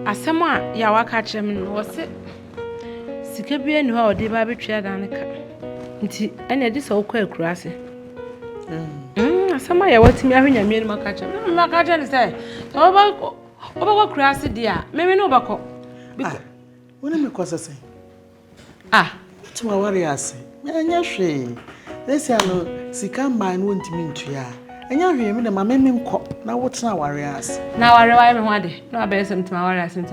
asema ya waka chem no wose sika bia ni ho odi ba betwa dan ka nti ene di so kwa akurase asema ya watimi ahwenya mi ni maka chem na maka chem say oba kurase dia meme no bako wona me kwasa say tuma wari ase anya hwe desi ano sika mban no ntimi ntua anya hwe me na mama me nko na wotena wari ase na wari wa me ho ade na abesem ntima wari ase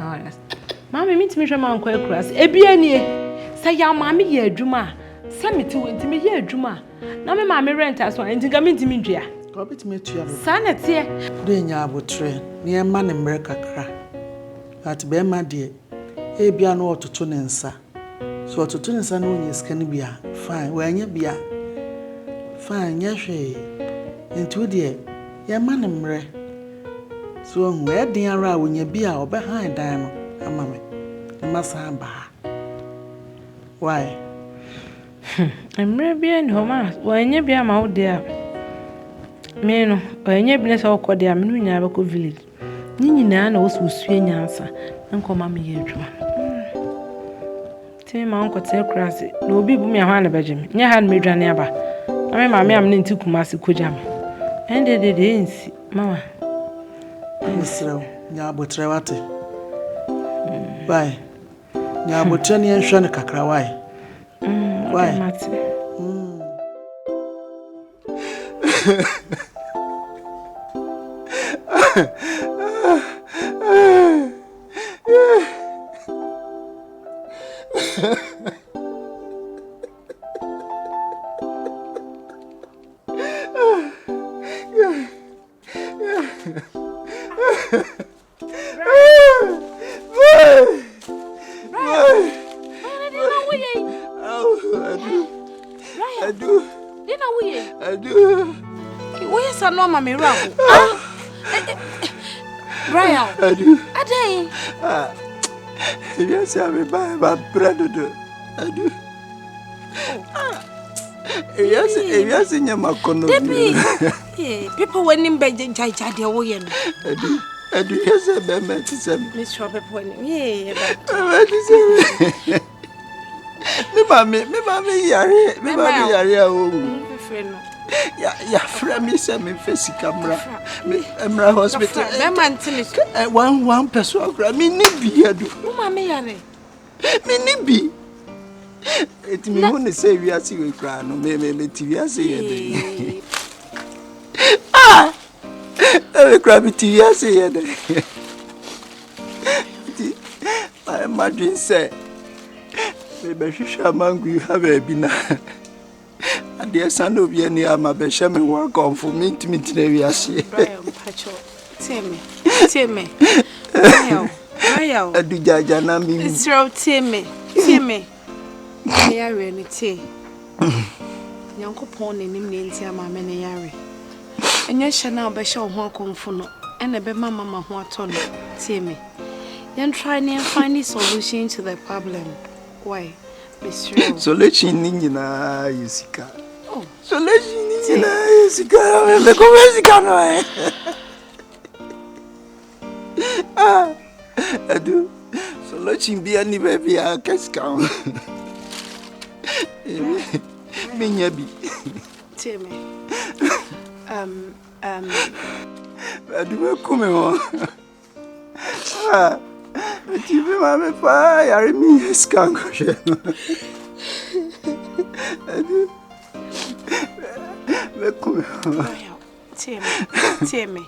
mama me ntimi hwe ma nko akurase ebia nie say ya mama ye adwuma say me ti ntimi ye adwuma na me mama rent aso ntinga me ntimi ndua ko betimi atua me sana tie do nya abotre ne e ma ne mre kakra at be ma de ebia no ototo ne nsa so ototo ne nsa no onye scan bia fine we anya bia fine nya hwe ntu de ye ma ne mre so we den ara onya bia obe han dan no ama me masa ba why mre bia no ma wanya bia ma wo de me no wanya bia se okode a me no nya ba ko village nyina na wosusue nyansa nkoma me ye adwuma ti ma onko te krase na obi bu me ha na bejim nya ha na medwane aba na me ma me am nti kumase kojam ende de nsi mama Israel nya abotre wate bye nya abotre ne nhwe ne kakra why mate I do. Where is a normal miracle? Brian, I do. A day. Yes, I'm my brother. I do. Yes, in your macono. People went in bed and judge their way. I do. Yes, I'm Miss Robert when me mommy, ya friend me say me face camera. Me emra hospital. One person grab me ni bi adu. Mama me yare. Me ni bi. Et me won say we asi we kra no me TV asi ye. We kra me TV asi ye de. I imagine say me be shisha mangu have a bina. Dear son of Yenny, I'm a beshaman work on for me to meet the Viasi. Timmy. I do Jajana mean. It's your Timmy. Yari and tea. Uncle Pony named my many yari. And yes, shall now be show one confuno and a be mamma who are told Timmy. Then try and find a solution to the problem. Why, Mr. Solution in Yusika. So let's see the conversation. I do. So let's be any baby. I can't count. Maybe. Timmy. I do come on. TV mama fire me skank. I do. Timmy.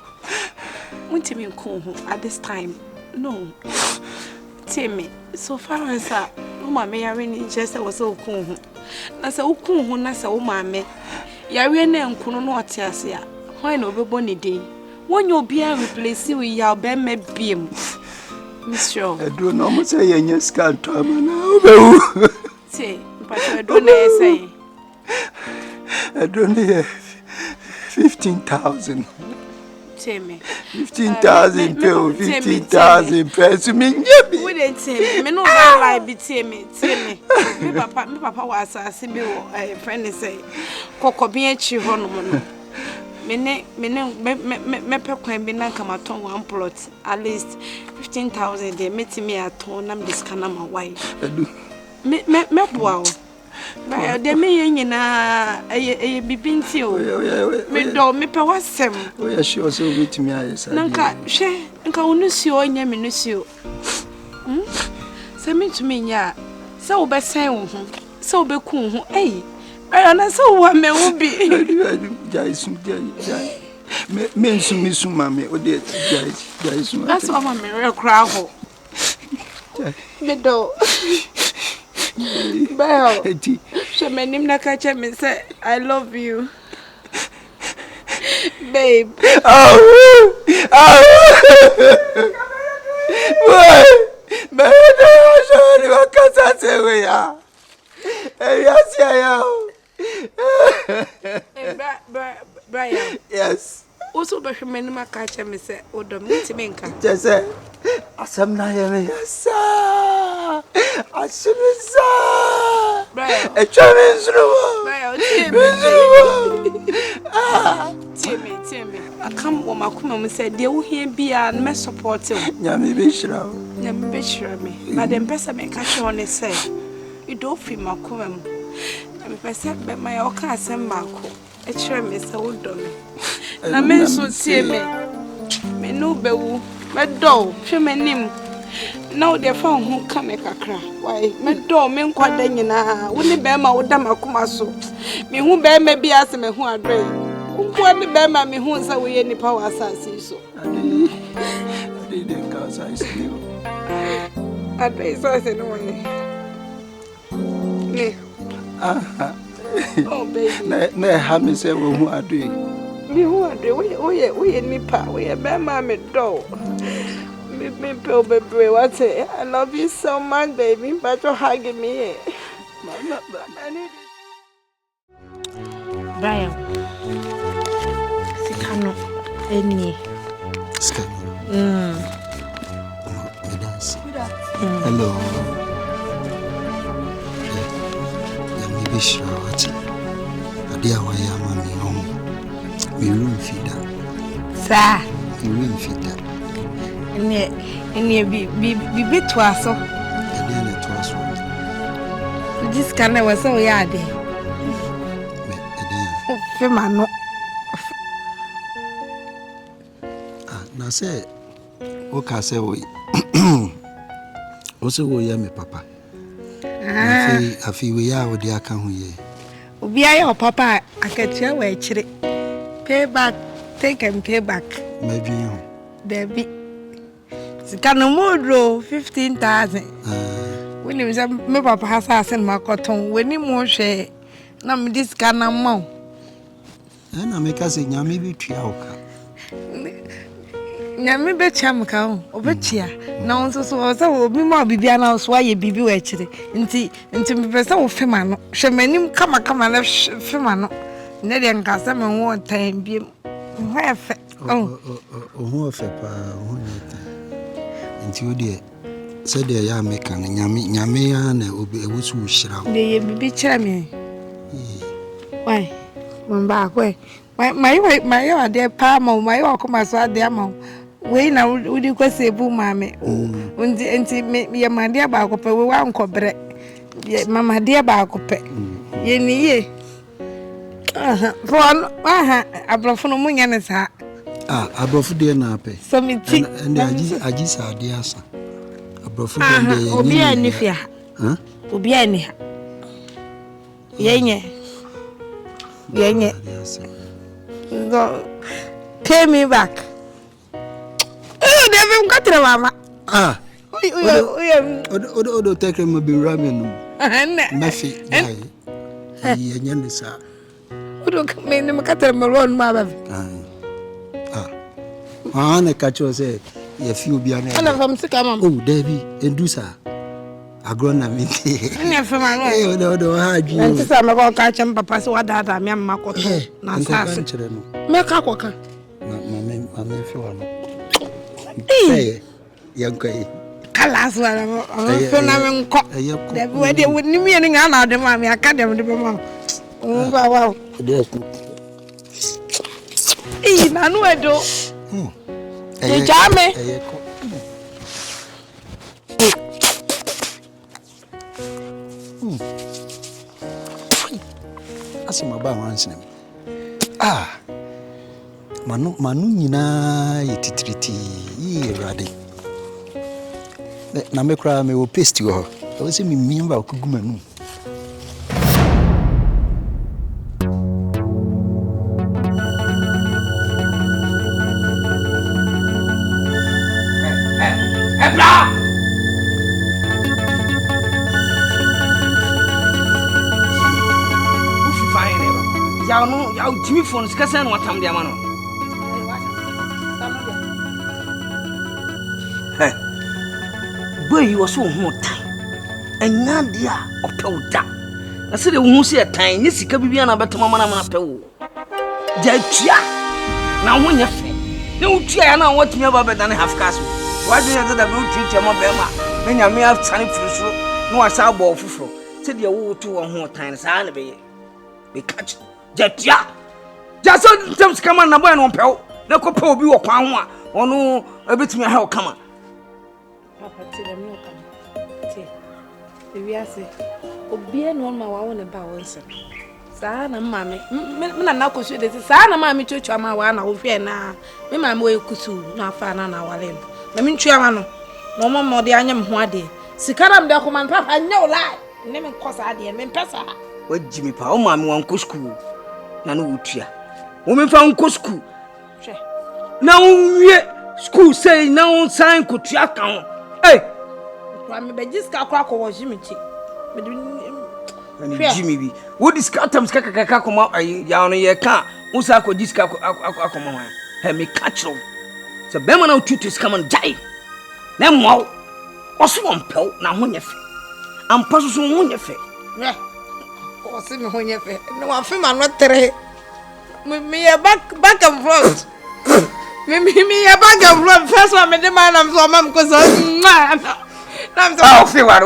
Won't you come at this time? No. Timmy, so far as I, Mamma, I really just was so cool. That's a cool, that's a mamma. Yarian and Kunotiasia. Why no bonny day? When you'll be a replace you with your bem beam. Monsieur, I do not say in your scan now. Say, but I don't say. I don't hear 15,000. Timmy. 15,000 pills, 15,000 pesos. Me, wouldn't say me no lie be Timmy. Me papa was a friend say, Coco be a chief on. me kwan bi na kama ton one plot at least 15,000 dey meti me aton na me scanner my wife me boa ba dey me nyina eye bibinti o me do me pe wasem o ya sure so meti me ayesa nka hwe nka unusuo onya me nusuo se metumi nya se wo besen wo ho se wo beku ho na se wo me wo bi jaisu me mame o de jaisu that's why me rekra ho me do Bell, she menim na kache me say I love you, babe. Brian. Yes. Also, but she menim na kache me say odom ntimenka. Just say asam na ye me yes. Asimisa. Brian. E chamisru. Brian, Timmy. I come wo makoma me say de wo hia bia na me support you. Nyame be shira. Nyame be shira me. But dem pesa me kache on say you do fi makoma mu. Me pesa be my oka asem mako. E chira me say wo do me. Na me so tie me no bewu. Me do hwe manim. Now the phone who come kakra. Why me do me nkwada nyina. Wo ni be ma wo da makoma so. Me hu be ma bi ase me hu adre. Wo ni be ma me hu say wo ye nipa wa asase so. Ade den ka asase ni o. Adre so say no one. Ne. Oh baby. Na ha me say wo hu adre. Me hu adre. Wo ye nipa. Wo ye be ma me do. Me peel baby, what's it? I love you so much, baby. But you're hugging me. Brian, Sikano, any. Hello. Maybe Shrawati. A dear way, mammy home. We room feeder. Sir, we room feeder. Any be to us. So, this can never so yard. Femano. Now say, okay, say we also go hear me, Papa. I feel we are with the account here. Be I your papa, I get your way, pay back, take and pay back. Maybe you. Debbie. Canamodro 15,000. When you say, my papa has asked my cotton, when you more share, now this canamo. And I make us in Yami Triauka. Yami Bechamka, Obetia. Now, so be more Bibiana, why you be actually. Into me, person of Femano. Shemanim come and left Femano. Neddy and Casam one time be. Oh, who of a until dear said the young making Yami and Owusu shroud. They be charming. Why? One back way. My dear Palmo, my come as well, dear mom. Way now, would you say, boo, mammy? When the auntie make me a my dear Bacope, we won't cobre. Yet, mamma, dear Bacope. Ye, for a bluffon moon is her. I brought dear nappe. So me tea and I just had the answer. I brought Obi any fear. Huh? Obi any. Yenye. Go pay me back. Oh, they haven't got the mama. Odo take him be ramen. Messy. Yanisa. Odo come in the Macather Maron, mother. I catch you say, if you be an I'm sick. Oh, Debbie, and do sir. A grown up in never my own. No, hard you. And I'm about catch him, papa, so what that I'm young Marco. Nonsense. Make a walker. My Hey, young guy. Alas, I'm caught. Where they wouldn't mean another the mammy, I can't have the mom. Oh, wow. Nanu edo. Jame. Asima ba once name. Manu nyina yititriti yi rade. Na me kra me wo paste ho. O se mi mimba okugumanu. Jimmy phone skasa no atam dia ma no. Boy was so time. Enya dia opewda. Na se de wo hu se tan ni sika bibia na betoma mana mana pewo. Ja tua. Na wo nya fe. Na wo tua ya na wo tumi aba beda na half cash. Wa de ya da be wo tua ma be ma. Na nya me aftan furu no wa sa bo fufuro. Se de wo to wo hu tan sa na be ye. Be catch. Ja tua. Just some come on, boy, no pell. No couple be a pound or no, a bit me how come. Papa, tell them no come. We are say, Obia no my own about once. Sana, mammy, Mina Naco, this Sana, mammy, church, I'm a one over here now. Me, my boy, Kusu, not fan on our limb. I mean, Chiamano, no more the onion wadi. Sikaram, the command, Papa, no lie. Name and cause I did, and Pessa. What Jimmy Power, mammy, one couscous. Nanu Utia. Woman found couscous. Now, school say now sign could track on. Hey, I'm a just crack or Jimmy. Jimmy be. What is Catam's Kaka come up? I down a year car. Usako disca come have me catch them. So Bemano tutors come and die. Then wow. Also one pill now when you fit. I'm puzzled when you fit. Yeah. What's in when you fit? No, I feel I'm not there. Me a back and front. Me a back and front. First one, me the man I'm so mum because I'm so. Oh, feel what?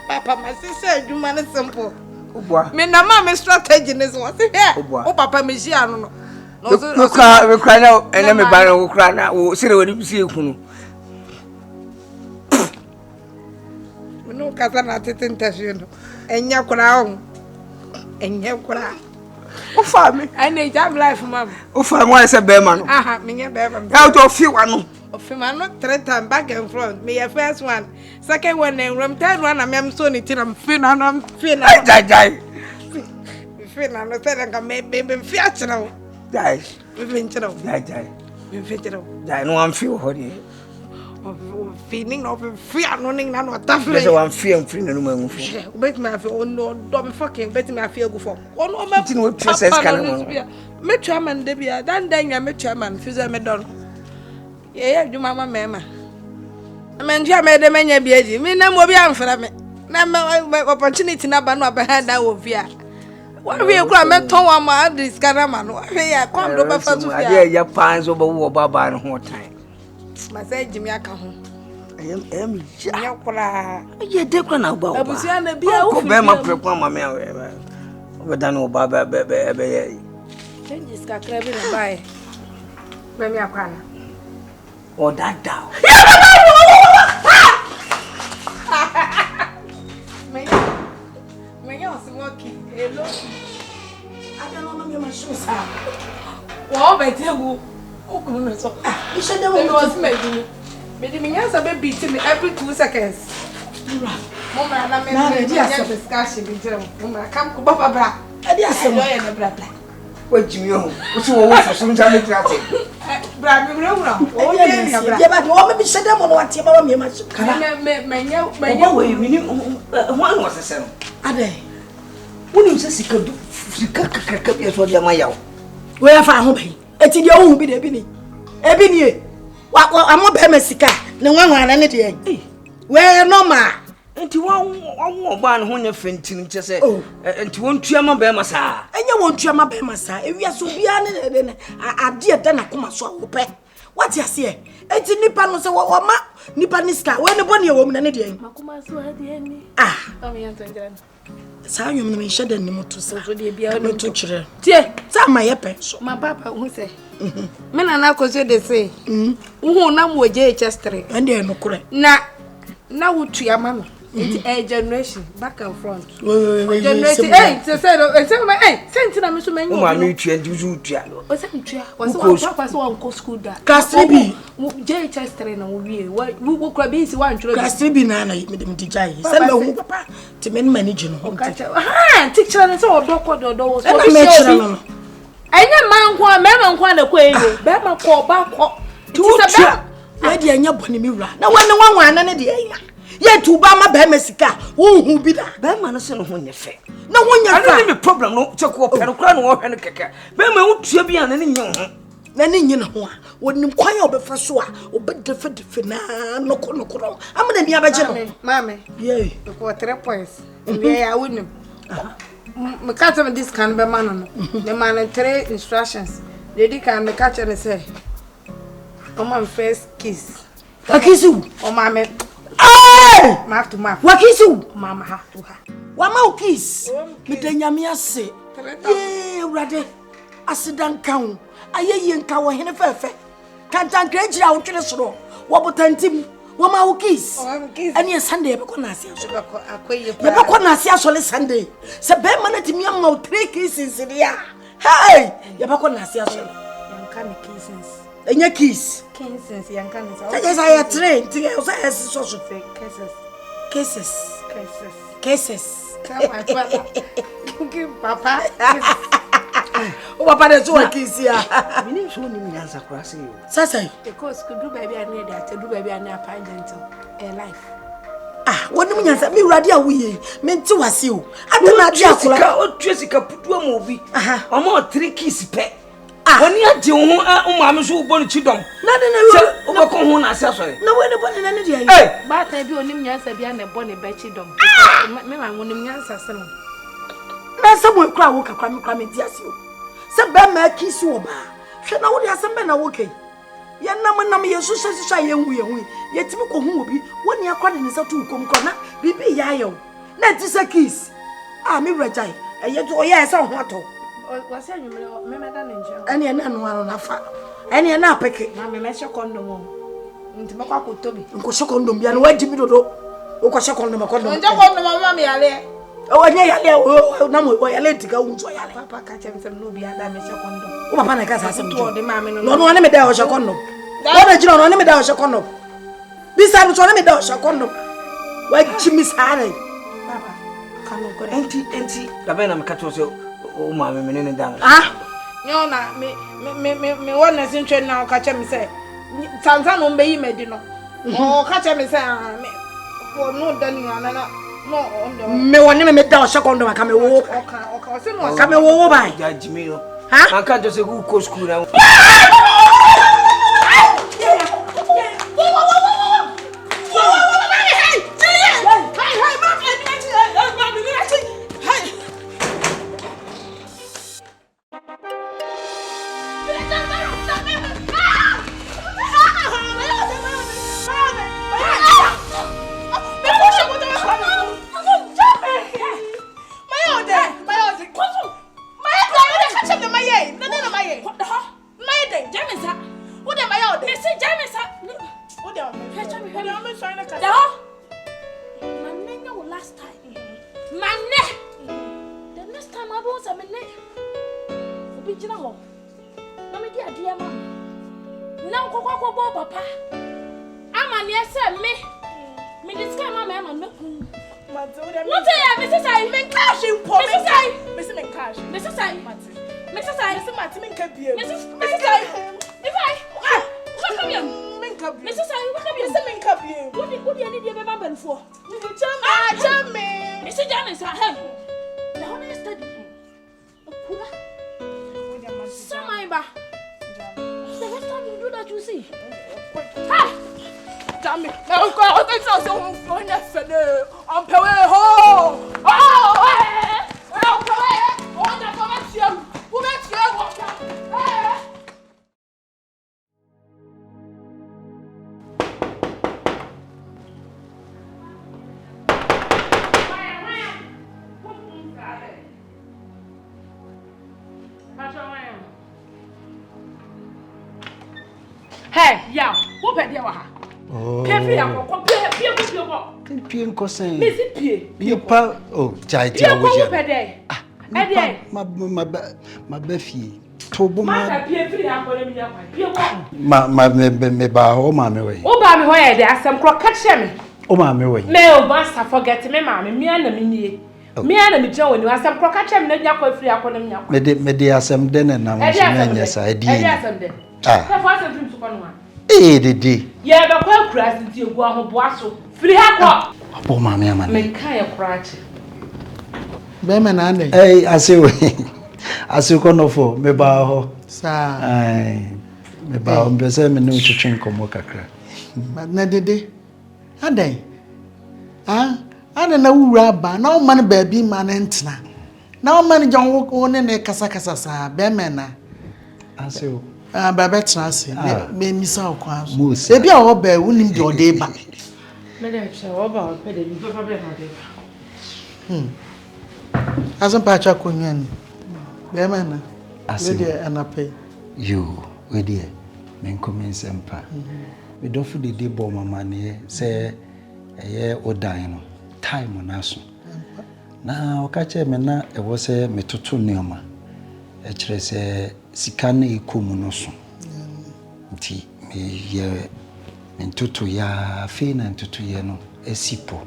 Papa, my sister, you man is simple. Me na mama strategy in this one. Oh, Papa, me she I don't know. No, we cry out and let me buy no cry now. Oh, see what you see you. Me no Kasana tetin tashin. Enya kura enya kura. O family. I need jam life, mama. O family, why is a bear man? Aha, me a bear man. How to feel one? Of him, I'm not 3 times back and front. Me a first one, second one, and room 3rd one. I'm so neat. I'm feeling. I'm feeling. Die. Feeling. I'm not telling you. Maybe fear now. Die. We venture out. Die. We venture out. Die. No, I'm feel honey. Feeling of fear, no, not tough. I'm feeling free. No, man. Bet me, I feel no, don't fucking bet me. I feel go for. Oh no, I'm no process. Me chairman, Debbie. Dan, I met chairman. Fizzer me done. Yeah, you mama, mama. I mean, you made a man, you be. Me, no more be for me. Now, opportunity number no behind that over here. What we cry, me, Tom, this caraman. I come over for you. I hear your pines over Baba and one time. My say Jimmy home. I am Yakura. Yeah, Declan about. I was young and be a my prequel, my man. Over done Baba, baby. Then this got craving and buy. Mammy, I can. Or that down. My house is working. Hello. I don't know my shoes. Well, by table. Oh, goodness. You should have was made. Me answer be beating me every 2 seconds. Mama, I'm a discussion with them. Mama, come to Baba Bra. I did some lawyer and blah blah. What do you know? What you want for some time? Brad, oh, yeah, but what maybe said them on what you about me much. My one was the same. Are they? When you say you could do, what my yow. Where I found home, it's in your own be the Ebony. Ebony, what I'm not Pemesica, no one anything. Where no ma? And to one when you're fainting, just say, oh, and to one Chama Bemasa. And you won't Chama Bemasa. If you are so beyond it, I dear then I come so open. What you say? It's a Nippon, so what ma? Nipponiska, when the bonny woman anything. Ah, Saa nyom no me hyɛ ni moto sa. So de bia no to kyerɛ. Tie, Sa ma yɛ pɛ so. my papa who say. Me na na ko de say. Wo na mo JHS 3. Ɛnde no korɛ. Na wo tua ma no. It's generation back and front. Generation. Hey, say na me so menyo. O ma me tua ndi so tua. O say tua. Was papa so wan go school da. Kastribi. JHS 3 na wo wie. Wo kra bi si wan twere. Kastribi na me dem digai. Say me hu papa. Ti men manage no. Ha, teacher na say odo wo. So me kyerɛ no. Enya man kwa, me man kwa na kwa eyo. Be ma ko ba ko. Ti tua. We de anya bɔne mi wura. Na wɔne wanwa na ne de anya. Ye tuba ma ba mesika wo hu bi da Ba ma no se no ho nye fe na wo nya fa ani me problem no che ko pe no kra no wo hwe no keke ba ma wo tua bi an ne nye ho na ne nye ho a wonim kwan a obefa so a obedefe na nokoro amana ni abaje no mame ye ko 3 points we ya wonim me catch me this can be man no me man 3 instructions they di can me catch and say o man first kiss akisu o mame Mouth to mouth. Wakisu Mama ha to ha. Wa ma kiss. Me de nyame ase. Ye urade. Asidan kan. Ayeye nka wo hene fefe. Kantan krangira wo twene soro. Wo botantim. Wa ma kiss. Ani Sunday be ko na ase aso. Akoye pa. Be ko na ase aso le Sunday. Se be ma na timi am ma 3 kisses dia. Hey! Ye be ko na ase aso. Yanka me kisses. Enya kiss. Kisses yanka me sa. Yes, I train. Ti o say so so. Cases. Come on, papa. O papa de so kiss ya. me ni so ni nyansa kra se yo Sasa. Because could do baby and need that, do baby and apart gentle. A life. Ah, wonim nyansa mi urade a woye. Me nti wase o. Adana ade akura. o tua sika putu am obi Aha. o ma 3 kiss pe oni ade ho o ma me so bo no chidom Na de o ba ko ho na ase asore na we ne bone na ne de ayi. eh But I be onim nyansa bia na bo ne bechi dom. Me ma wonim nyansa se no. Na se mo kura wo kakra me kura me di ase o. Se be ma kiss wo ba. Hwe na wo de ase be na wo kai. Ye nam ye so sesa ye hu ye timi ko hu obi woni akwa de ne sa tu kom ko na bibi ya ye o. Na ti se kiss. Ah me rejai. Eye to ye ese ho ato. Was you me da nje. Ene na no anu na fa. Ene na apeke. Na me she condom o. Nti makwa ko tobi. Nko she condom bia na waji mi dodo. O ko she condom condom. Nje condom mama me yale. O nya yale o na mo o yale tika unzo yale. Papa ka chem sem no bia da me she condom. O papa na ka sa sem To de mama no. No ne me da o she condom. No na jiro no ne me da o she condom. Bisa no ne me da o she condom. Waji mi sare. Papa kanu ko. enti da be na me ka to se o ma me ne dan Ah, yo na me wona sintwe na o ka che me say sansa no mbe yi medi no o ka che me say me o no dani ana na no on do Me woni me da o second ka me wo o se no ka me wo bai ja jimi no ha an ka to se ku ko school na Hey, yeah, what better? Oh. Pay Pie Pie Pie pa oh, chai Pie ma befi. Tobo ma pie free akole mi yakwa. Pie me ba ho ma me we. O ba me ho ye de asem kro ka che me. O ma me we. Me o ba sa forget me ma me na me nie. Me na me gya woni asem kro ka che me na yakwa free akole mi yakwa. Me de asem de na mo so nya sa edi. E asem de. Ah. Ka fa asem fim so kono ha. Dede. Ye be kwa kura sinti egu ahoboa so. Free ha ko. Apo ma me ama. Me kan ye kura chi. Be me na ande. Ase we. Ase kono fo me ba ho. Sa. Ai. Me ba ho mbese me no twetwe nkomo kakra. Na dede. Adan. Ah, ana na wura ba na o man ba bi ma na ntena. Na o man jon wo ne kasa kasa sa be me na. Ase o. Ah, ba betra ase. Me misa okwa so. E bia wo ba unim de ode ba. Me de che wo ba o pe de bi papa be na de. Azan pa cha konyan. Be me na. Ase We de anape. You, we de men commence empa. We do fu de bo mama ne say eye odan no time na so. Na o ka che me na e wo se metoto neoma. E kire se sika na ekomu no so. Nti me ye ntoto ya fe na ntoto ye no esipo.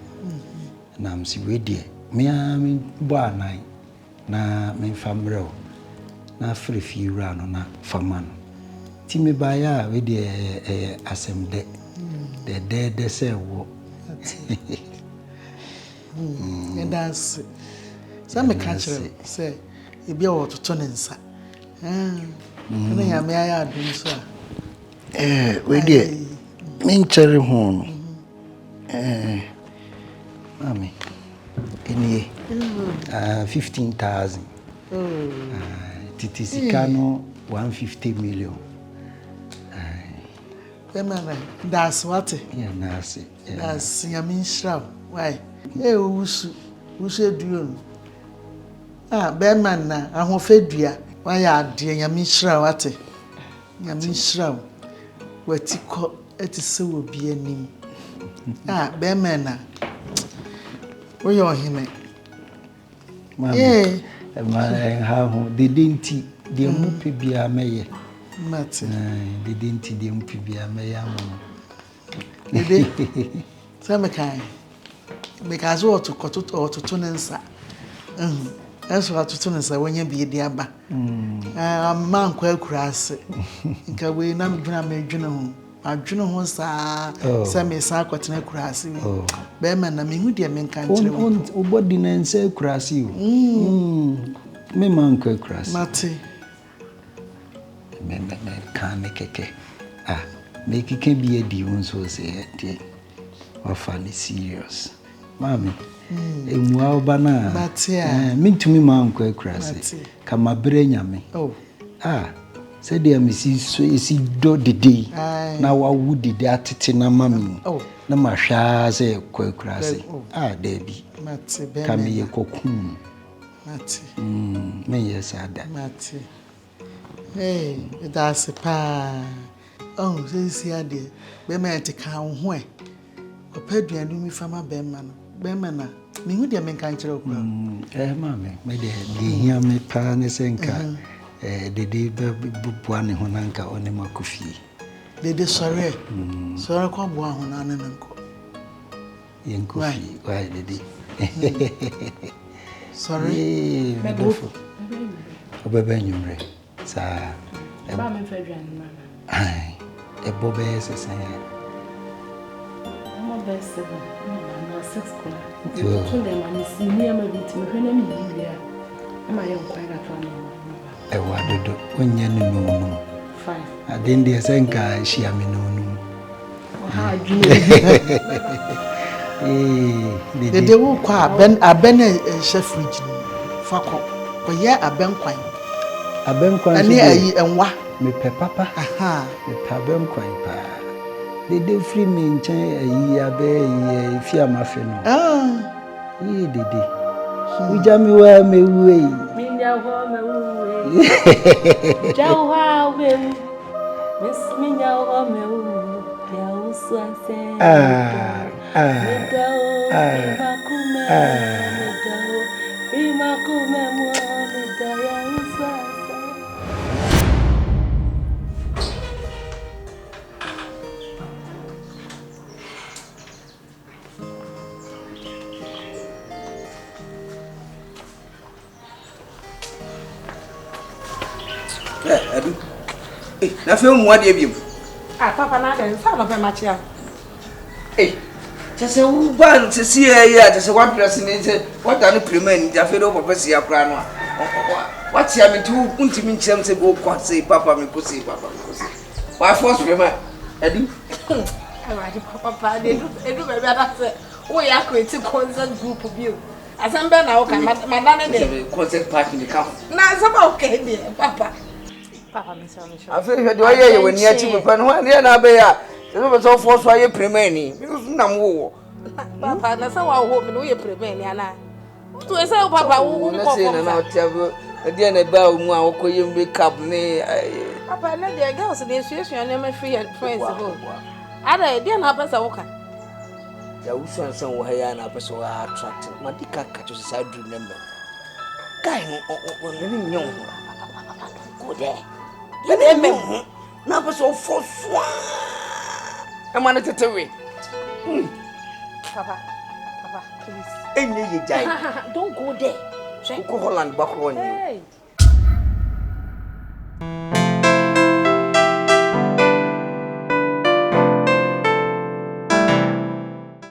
Na msi we de me a me bo anan na me famre o na frefi wura no na fama no ti me ba ya we de asem de se wo That's some catcher say e bia wo toto ne nsa na ya me aya adum so we de me nchere ho no mami enie 15,000 titisika 150 million. That's what? Yeah, nasi. That's yamin shroud. Why? Owusu eduo. Ah, Berman na ahofedua. Why ade yamin shroud what? Yamin shroud. Wetiko etise obi anim. Ah, Berman na. Wo yo hime. Mama. How they didn't the mupi bia meye. Mate. They didn't the mupi bia meye. Dede. Some kind. Because what to cut or to tune nsa. That's what to tune nsa when you be the aba. Man kwa kurase. Nka we na medwuna ho. Adwuna ho sa me sa kwatena kurase. Be man na me hu de me kan kire. On body na nsa kurase o. Me man kwa kurase. Mate. Me kan me keke. Ah, me keke bi edi won so say dey. Wa funny serious. Mami. Emua obana. Mate. Me ntumi man kwa kurase. Kama bre nyame. Oh. Ah. Said there Mrs. So is do the day. Now what would the atiti na mami? Oh, na masha say kwasi. Ah, Debbie. Mate, come ye cocoon. Mate. Me yes, I that. Mate. Hey, that's a pa. Oh, says here, dear. Be me to count where. A pedro and do me from a beman. Bemana. Me would ya make country. Mammy, made hear me panis and car. Dede buane honanka one makofi. Dede sorry. Sorry kwa bua honane nanko. Yen kofi, why dede. Sorry. Medofo. Obebe nyumre. Sa. Ba me fedran mama. Ai. Ebo be sesa ya. Mo be 7. Na 6 kula. To dem ani si ni ama bi ti me hwena mi bibia. Ama ye nkwa ga to na. Ewa dodo onye no 5. Adende esenka shia me no. Ha adwuma. Dede wo kwa aben chef fridge fako. Oye abenkwan. Abenkwan ani ayi enwa me pe papa. Aha. Me pe abenkwan pa. Dede free me nchen ayi abe fi amafe no. Ah. Dede. Ujami wa mewe. Minya ho mewe. Jawa mewe. Miss Minya Wameu, Owusu Ansah, Medao, Primakume, Medaya Owusu Ansah. Na fe mu ade biem. Papa na den sa no pe ma chia. Just who ban to see here, just one person is what are the premain, Jaffe over Pessia Crano. What's happening to Untimin Chams go quite say, Papa, me could say, Papa. Why force premain? I do. Papa, they do better. Oh, yeah, create a concert group of you. As I'm better now, my nanny, concert party in the camp. Now, it's okay, dear Papa. Papa, Miss I feel you do when you're to pen one year now, bear. There was all force why you're premain. No, Papa, that's how I hope you prevent Yana. To say, Papa, who will say, and I'll tell you again about more could make up me. Papa, let the girls in the association and never free and friends. I didn't have us a walker. The Owusu Ansah were here and I was so attractive. My dick catches side remember. Guy, living young. Go there. Now was all for I'm on it away. Papa, please. Don't go there. Go Holland back on you.